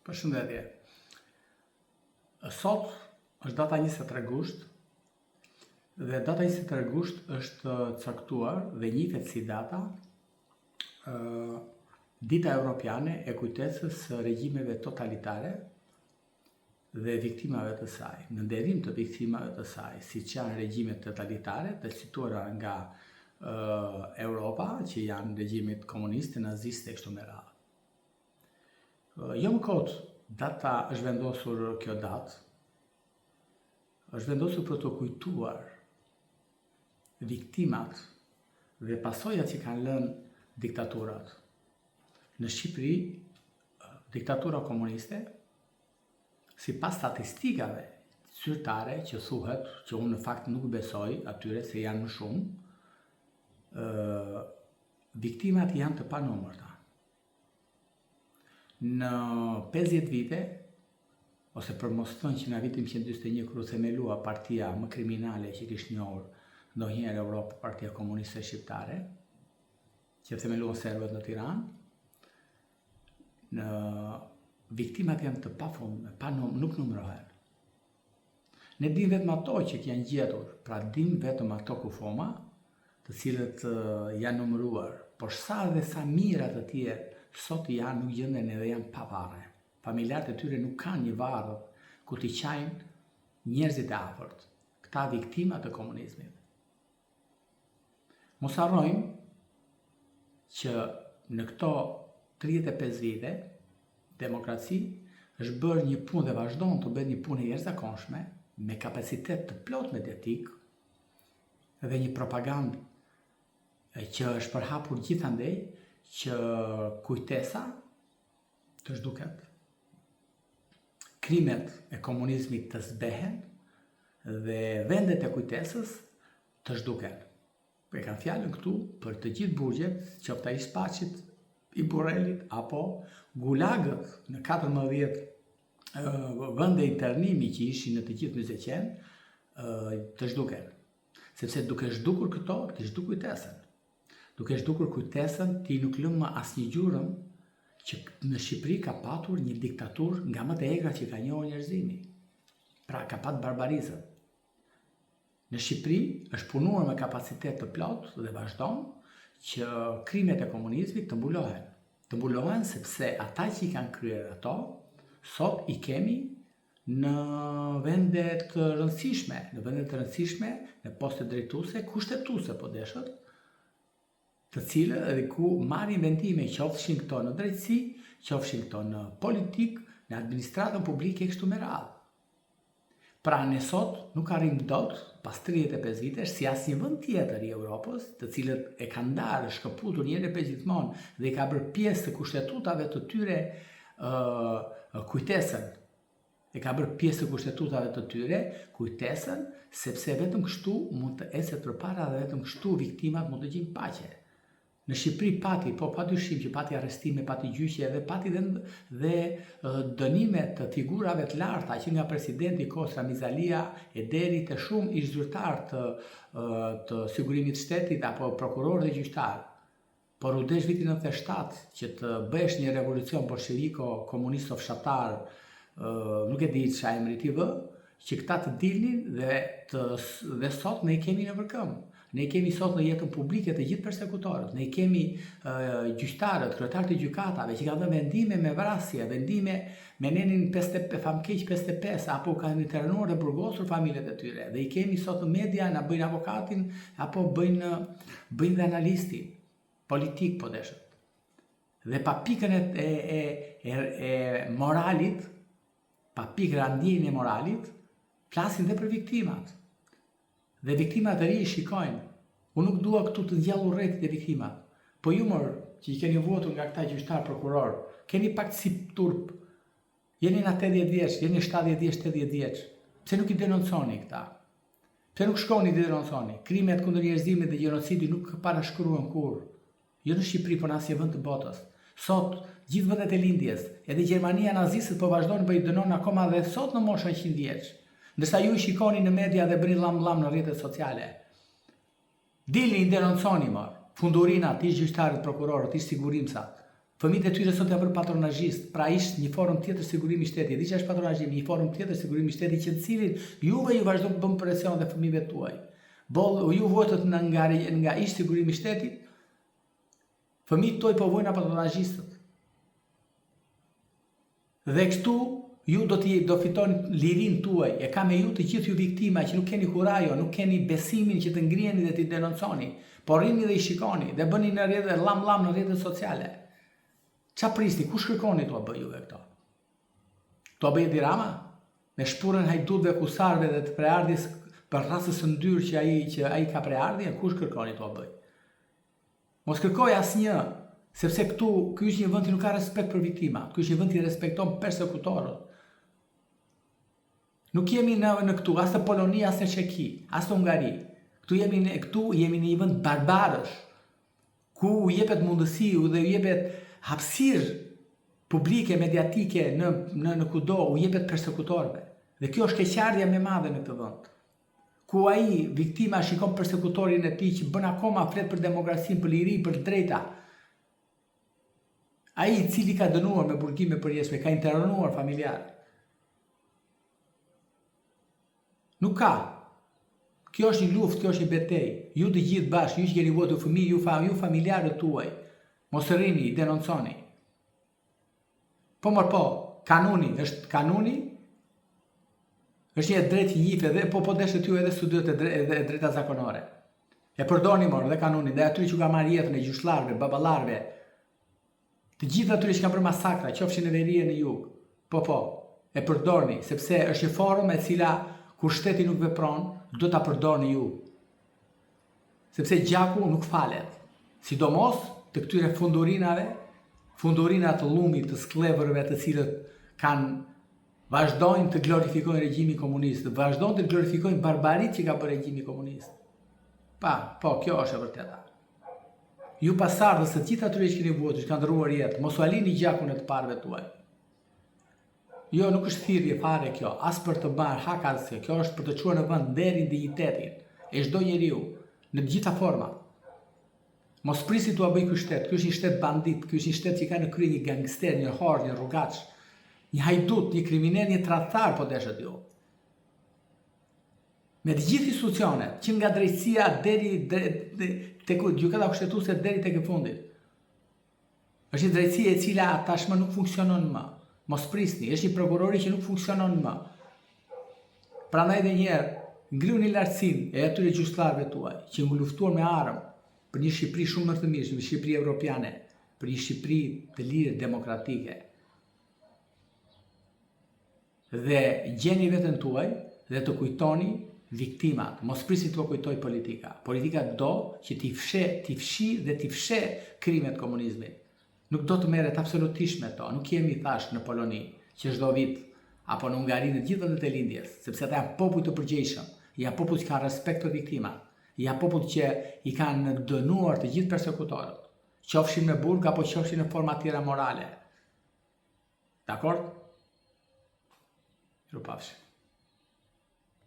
Përshëndetje. Sot është data 23 gusht dhe data 23 gusht është caktuar dhe njihet si data Dita Europiane e kujtesës së regjimeve totalitare dhe viktimave të saj. Në nderim të viktimave të saj, siç janë regjimet totalitare të cituara nga Europa, që janë regjimit komuniste, naziste e kështu me radhë. Jo më kot, data është vendosur, kjo datë është vendosur për të kujtuar viktimat dhe pasojat që kanë lënë diktaturat. Në Shqipëri, diktatura komuniste, sipas statistikave zyrtare që thuhet, që unë në fakt nuk besoj atyre se janë më shumë, viktimat janë të panumërta. Në 50 vite, ose për mos thënë që në vitin 1941 kur u themelua partia më kriminale që kishte njohur ndonjëherë Europë, Partia Komuniste Shqiptare, që themeluan serbët në Tiranë, viktimat janë të pafundme, nuk numërohen. Ne dim vetëm ato që janë gjetur, pra dim vetëm ato kufoma, të cilët janë numëruar, por sa dhe sa mira të tjerë sot janë nuk gjenden edhe janë pa varre. Familjarët e tyre nuk kanë një varr ku t'i qajnë njerëzit e afërt, këta viktima të komunizmit. Mos harrojmë që në këto 35 vite demokraci është bërë një punë dhe vazhdon të bëhet një punë e jashtëzakonshme me kapacitet të plot mediatik dhe një propagandë që është përhapur gjithandej që kujtesa të zhduket, krimet e komunizmit të zbehen dhe vendet e kujtesës të zhduken. E kanë fjalën këtu për të gjithë burgjet, qoftë ai Spaqit, i Burrelit apo gulagët në 14 vende internimi që ishin në të gjithë Myzeqen të zhduken. Sepse duke zhdukur këto, ti zhduk kujtesën. Duke zhdukur kujtesën, ti nuk lëm më asnjë gjurëm që në Shqipëri ka patur një diktaturë nga më të egra që ka njohur njerëzimi. Pra ka patur barbarizëm. Në Shqipëri është punuar me kapacitet të plot dhe vazhdon që krimet e komunizmit të mbulohen. Të mbulohen sepse ata që i kanë kryer ato, sot i kemi në vende të rëndësishme, në poste drejtuese, kushtetuese po deshët, të cilët edhe ku marrin vendime, qofshin këto në drejtësi, qofshin këto në politikë, në administratën publike e kështu me radhë. Pra ne sot nuk arrim dot, pas 35 vitesh, si asnjë vend tjetër i Europës, të cilët e kanë ndarë, shkëputur njëherë për gjithmonë dhe i ka bërë pjesë të kushtetutave të tyre kujtesën. E ka bërë pjesë të kushtetutave të tyre kujtesën, sepse vetëm kështu mund të ecet përpara dhe vetëm kështu viktimat mund të gjejnë paqe. Në Shqipëri pati, po padyshim që pati arrestime, pati gjyqje dhe pati dhe dënime të figurave të larta që nga presidenti Kostra Mizalia e deri te shumë ish zyrtar të sigurimit shtetit apo prokuror dhe gjyqtar. Por u desh vitin 97 që të bësh një revolucion bolsheviko komunisto fshatar, nuk e di çfarë emri ti vë, që këta të dilnin dhe sot ne i kemi në vërkëm. Ne kemi sot në jetën publike të gjithë persekutorët, ne kemi gjyqtarët, kryetarët e gjykatave që kanë dhënë vendime me vrasje, vendime me nenin famkeq 55, apo kanë internuar dhe burgosur familjet e tyre. Dhe i kemi sot në media, na bëjnë avokatin apo bëjnë dhe analistin politik po deshët. Dhe pa pikën e moralit, pa pikën e ndjenjën e moralit, flasin dhe për viktimat. Dhe viktimat e ri shikojnë. Unë nuk dua këtu të ngjall urrëtit e viktimat. Po ju mor, që i keni votur nga këta gjyqtar prokuror, keni pak si turp. Jeni na 80 vjeç, jeni 70 vjeç, 80 vjeç. Pse nuk i denonconi këta? Pse nuk shkoni të denonconi? Krimet kundër njerëzimit dhe gjenocidi nuk parashkruhen kurrë. Jo në Shqipëri, por në asnjë vend të botës. Sot, gjithë vendet e lindjes, edhe Gjermania naziste po vazhdon të dënon akoma dhe sot në moshën 100 vjeç. Ndërsa ju i shikoni në media dhe bëni llam-llam në rrjetet sociale. Dilni i denonconi, fundurina, ti gjyqtarët, prokurorët, ti sigurimsat. Fëmijët e tyre sot janë bërë patronazhist, pra ishtë një forum tjetër sigurimi i shtetit. Di që është patronazhimi, një forum tjetër sigurimi i shtetit që në cilin juve ju vazhdo të bëm presion dhe fëmijëve tuaj. Ju votët nga ishtë sigurimi i shtetit, fëmijët tuaj po vojnë patronazhistët. Dhe kështu ju do fitoni lirin tuaj, e ka me ju të gjithë ju viktima që nuk keni kurajo, nuk keni besimin që të ngriheni dhe të denonconi, por rini dhe i shikoni dhe bëni në rrjetet lam në rrjetet sociale. Qa prisni, kush kërkoni të bëj juve këto? Të bëj Edi Rama? Me shpurën hajdutëve, kusarve dhe të preardhjes për rrasës së ndyrë që ai ka preardhje, kush kërkoni të bëj? Mos kërkoj asnjë, sepse ky është një vend që nuk ka respekt për viktimat, ky është një vend që respekton persekutorët. Nuk jemi në këtu, as në Poloni, as në Çeki, as në Hungari. Këtu jemi në një vend barbarësh, ku u jepet mundësi dhe u jepet hapësirë publike, mediatike në kudo, u jepet persekutorëve. Dhe kjo është keqardhja më e madhe në këtë vend. Ku ai viktima shikon persekutorin e tij që bën akoma flet për demokracinë, për liri, për drejta. Ai i cili ka dënuar me burgime përjetshme, ka internuar familjar. Nuk ka. Kjo është një luftë, kjo është një betejë. Ju të gjithë bashkë, ju që keni votu fëmijë, ju familjarët tuaj, mos rrini, denonconi. Kanuni është një drejtë që njihet edhe po deshët ju edhe studiot e drejta zakonore. E përdorni morë dhe kanunin, dhe atyre që ka marrë jetën e gjyshlarëve, baballarëve, të gjithë atyre që kanë bërë masakra, qofshin në veri e në jug. E përdorni, sepse është një forum e cila kur shteti nuk vepron, do ta përdorni ju. Sepse gjaku nuk falet. Sidomos të këtyre fundurina të llumit, të skllëvërve të cilët vazhdojnë të glorifikojnë regjimin komunist, vazhdojnë të glorifikojnë barbaritë që ka bërë regjimi komunist. Kjo është e vërteta. Ju pasardhës të gjithë atyre që keni votuar, që kanë ndërruar jetë, mos u alini gjakun e të parëve tuaj. Jo, nuk është thirrje fare kjo, as për të marrë hak asgjë, kjo është për të çuar në vend nderin, dignitetin e çdo njeriu në të gjitha format. Mos prisi t'ua bëj ky shtet, ky është një shtet bandit, ky është një shtet që ka në krye një gangster, një horr, një rrugaç, një hajdut, një kriminal, një tradhtar, po deshet ju. Me të gjithë institucionet, që nga drejtësia deri tek gjykata kushtetuese deri tek e fundit. Është një drejtësi e cila tashmë nuk funksionon më. Mos prisni, është një prokurori që nuk funksionon më. Prandaj edhe një herë, ngrihuni lartësinë e atyre gjyqtarëve tuaj që u luftuar me armë për një Shqipëri shumë më të mirë, një Shqipëri evropiane, për një Shqipëri të lirë demokratike. Dhe gjeni veten tuaj dhe të kujtoni viktimat, mos prisni të kujtoj politika. Politika do që t'i fshi dhe t'i fshe krimet komunizmit. Nuk do të merret absolutisht me to, nuk jemi thash në Poloni, që çdo vit, apo në Hungari, në gjithë vendet e lindjes, sepse ata janë popull të përgjegjshëm, janë popull që kanë respekt për viktimat, janë popull që i kanë dënuar të gjithë persekutorët, qofshin me burg apo qofshin në forma tjera morale. Dakor? Ju pafshim.